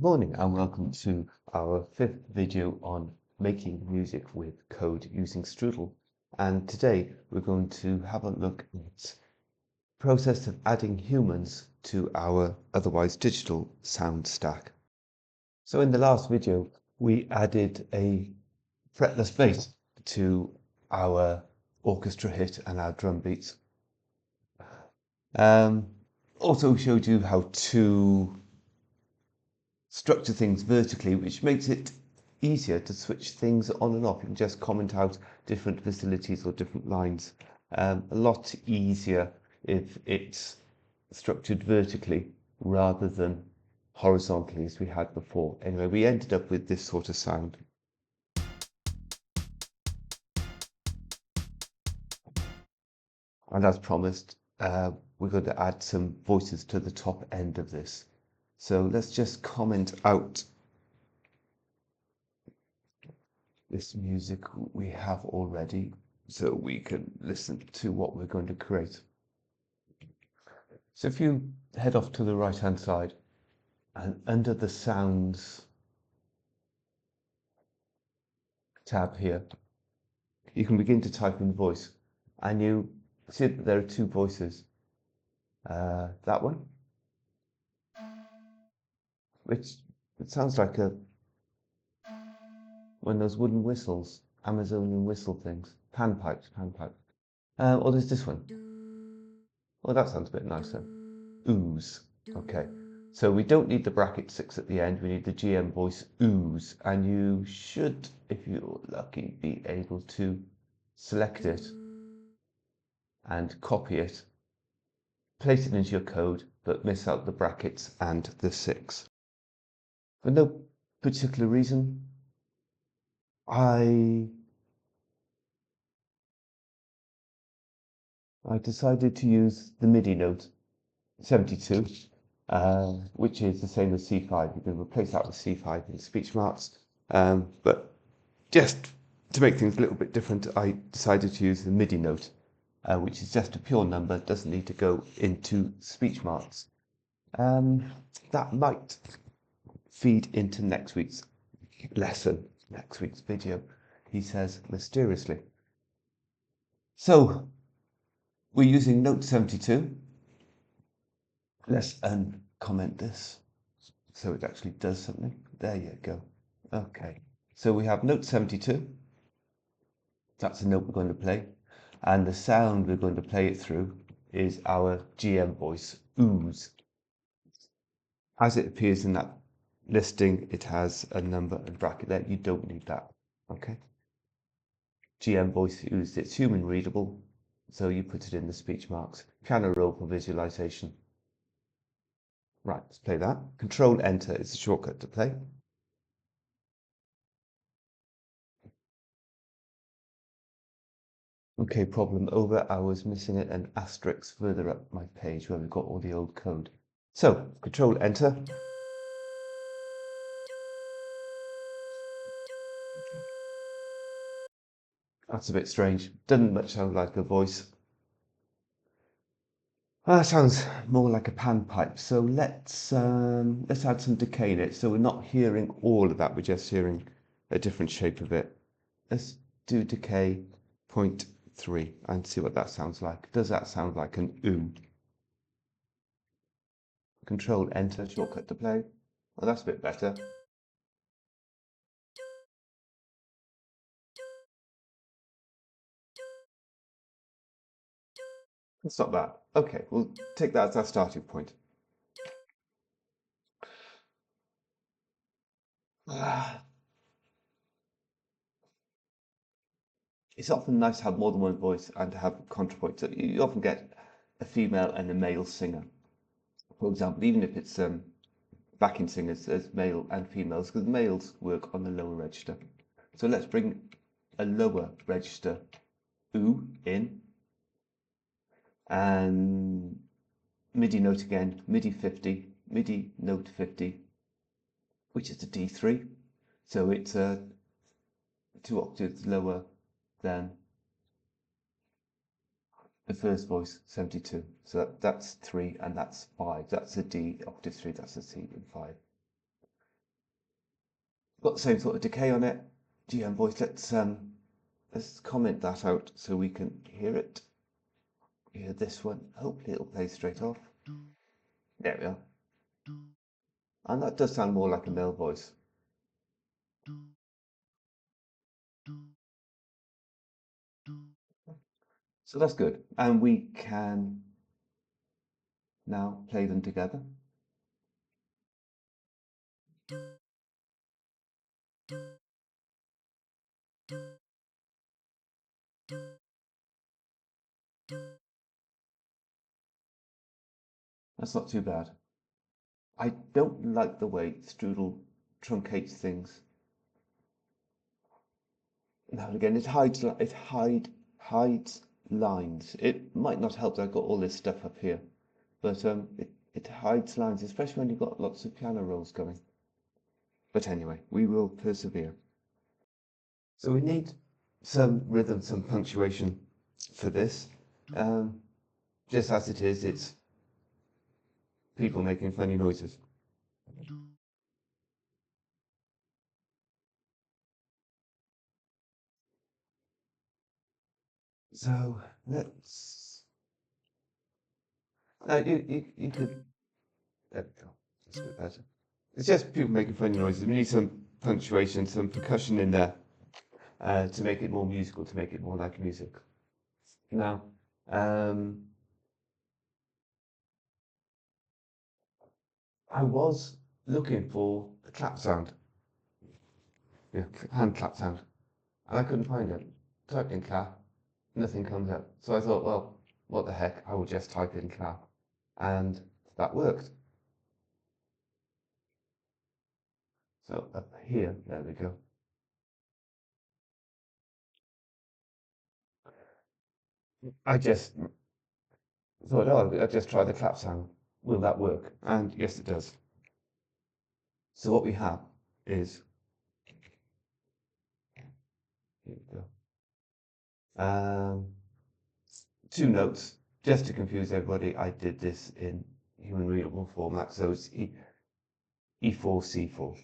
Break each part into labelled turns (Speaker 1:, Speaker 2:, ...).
Speaker 1: Morning and welcome to our fifth video on making music with code using Strudel. And today we're going to have a look at the process of adding humans to our otherwise digital sound stack. So in the last video, we added a fretless bass to our orchestra hit and our drum beats. Also showed you how to structure things vertically, which makes it easier to switch things on and off. You can just comment out different facilities or different lines. A lot easier if it's structured vertically rather than horizontally as we had before. Anyway, we ended up with this sort of sound. And as promised, we're going to add some voices to the top end of this. So let's just comment out this music we have already so we can listen to what we're going to create. So if you head off to the right hand side and under the sounds tab here, you can begin to type in voice and you see that there are two voices. That one, which it sounds like one of those wooden whistles, Amazonian whistle things, panpipes. Or there's this one. Well, that sounds a bit nicer. Ooze. Okay. So we don't need the bracket 6 at the end. We need the GM voice ooze. And you should, if you're lucky, be able to select it and copy it, place it into your code, but miss out the brackets and the 6. For no particular reason, I decided to use the MIDI note 72, which is the same as C5. You can replace that with C5 in speech marks, but just to make things a little bit different, I decided to use the MIDI note, which is just a pure number, doesn't need to go into speech marks. That might feed into next week's lesson, next week's video, he says mysteriously. So we're using note 72. Let's uncomment this so it actually does something. There you go. Okay, so we have note 72. That's the note we're going to play. And the sound we're going to play it through is our GM voice, ooze. As it appears in that listing, it has a number and bracket there. You don't need that. Okay. GM voice ooze, it's human readable, so you put it in the speech marks. Piano roll for visualization. Right, let's play that. Control Enter is a shortcut to play. Okay, problem over. I was missing an asterisk further up my page where we've got all the old code. So, Control Enter. That's a bit strange. Doesn't much sound like a voice. That sounds more like a panpipe. So let's add some decay in it. So we're not hearing all of that. We're just hearing a different shape of it. Let's do decay 0.3 and see what that sounds like. Does that sound like an ooh? Control Enter, shortcut to play. Well, that's a bit better. That's not bad. Okay, we'll take that as our starting point. It's often nice to have more than one voice and to have contrapoint. So you often get a female and a male singer, for example, even if it's backing singers as male and females, because males work on the lower register. So let's bring a lower register ooh in, and MIDI note again, MIDI 50, MIDI note 50, which is a D3. So it's 2 octaves lower than the first voice, 72. So that's 3 and that's 5. That's a D, octave 3, that's a C and 5. Got the same sort of decay on it. GM voice. Let's comment that out so we can hear it. Hear this one. Hopefully it'll play straight off. There we are. And that does sound more like a male voice. So that's good. And we can now play them together. That's not too bad. I don't like the way Strudel truncates things. Now and again, hides lines. It might not help that I've got all this stuff up here, but it hides lines, especially when you've got lots of piano rolls going. But anyway, we will persevere. So we need some rhythm, some punctuation for this. Just as it is, it's people making funny noises. So let's. You could. There we go. That's a bit better. It's just people making funny noises. We need some punctuation, some percussion in there to make it more musical, to make it more like music. Now, I was looking for the clap sound, yeah, hand clap sound, and I couldn't find it. Typed in clap, nothing comes up. So I thought, well, what the heck? I will just type in clap, and that worked. So up here, there we go. I just thought, oh, I'll just try the clap sound. Will that work? And yes, it does. So what we have is, here we go, two notes. Just to confuse everybody, I did this in human readable format, so it's E4, C4.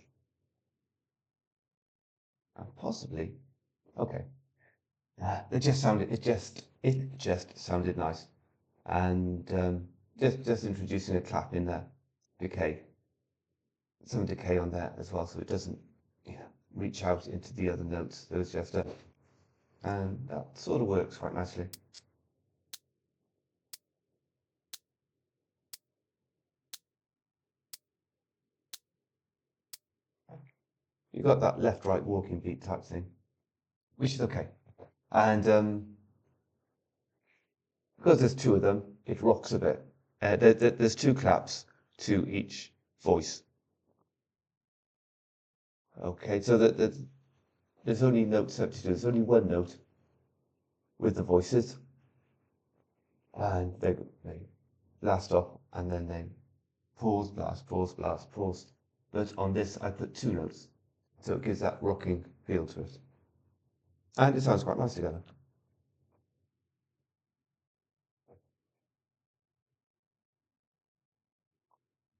Speaker 1: And possibly, okay. It just sounded nice. And just introducing a clap in there, decay, some decay on there as well, so it doesn't reach out into the other notes. There's just a, and that sort of works quite nicely. You've got that left-right walking beat type thing, which is okay. And because there's two of them, it rocks a bit. There's two claps to each voice. Okay, so there's only note 72. There's only one note with the voices, and they last off, and then they pause, blast, pause, blast, pause. But on this, I put two notes, so it gives that rocking feel to it, and it sounds quite nice together.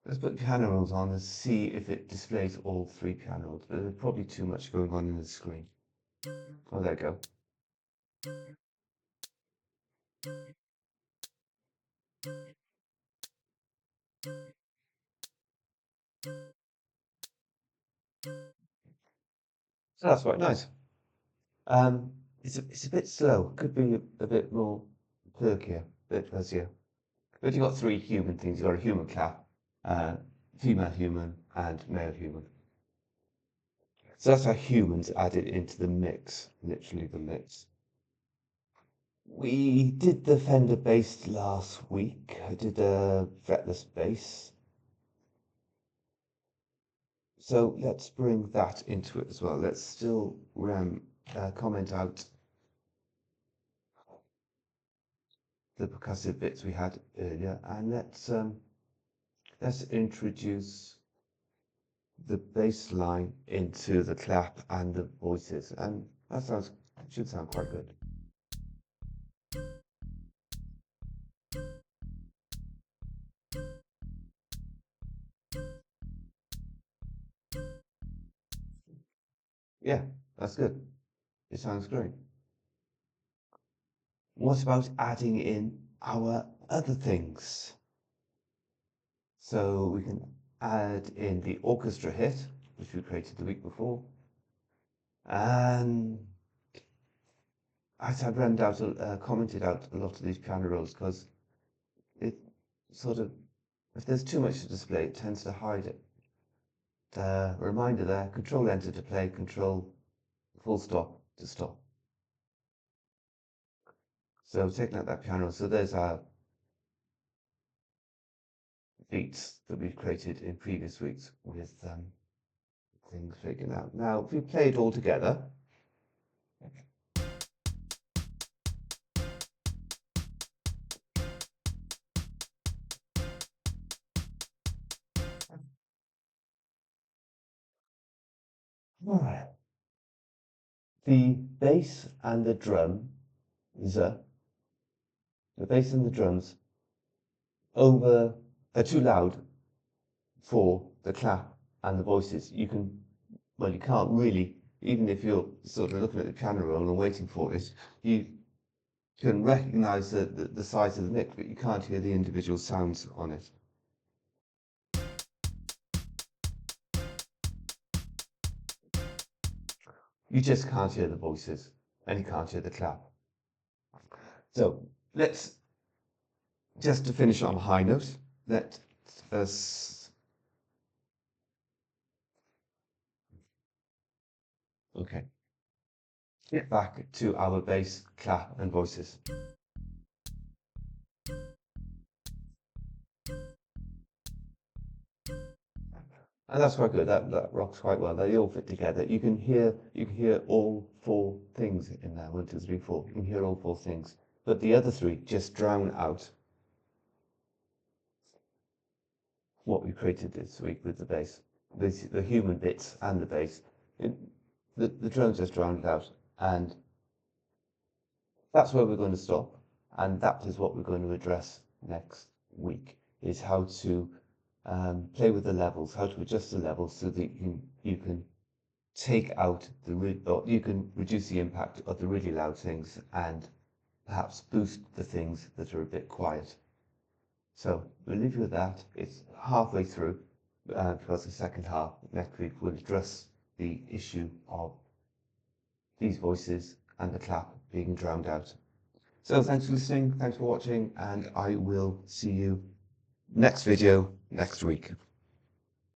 Speaker 1: Let's put piano rolls on and see if it displays all three piano rolls, but there's probably too much going on in the screen. Oh, there we go. So that's quite nice. It's a bit slow. Could be a bit more perkier, a bit fuzzier. But you've got three human things. You've got a human clap, female human, and male human. So that's how humans added into the mix, literally the mix. We did the Fender bass last week. I did a fretless bass. So let's bring that into it as well. Let's still comment out the percussive bits we had earlier, and let's introduce the bass line into the clap and the voices, and that should sound quite good. Yeah, that's good. It sounds great. What about adding in our other things? So we can add in the orchestra hit, which we created the week before. And as I've commented out a lot of these piano rolls because it sort of, if there's too much to display, it tends to hide it. The reminder there, Control Enter to play, Control full stop to stop. So taking out that piano, so there's our beats that we've created in previous weeks with things figured out. Now, if we play it all together, the bass and the drum, the bass and the drums are too loud for the clap and the voices. You can't really, even if you're sort of looking at the piano roll and waiting for it, you can recognize the size of the mix, but you can't hear the individual sounds on it. You just can't hear the voices and you can't hear the clap. So let's, just to finish on a high note, let us, okay, get back to our bass, clap and voices. And that's quite good. That rocks quite well. They all fit together. You can hear all four things in there. 1, 2, 3, 4. You can hear all four things. But the other three just drown out what we created this week with the bass. The human bits and the bass. The drums just drowned out. And that's where we're going to stop. And that is what we're going to address next week, is how to play with the levels, how to adjust the levels so that you can take out or you can reduce the impact of the really loud things and perhaps boost the things that are a bit quiet. So we'll leave you with that. It's halfway through because the second half next week will address the issue of these voices and the clap being drowned out. So thanks for listening, thanks for watching, and I will see you next video next week.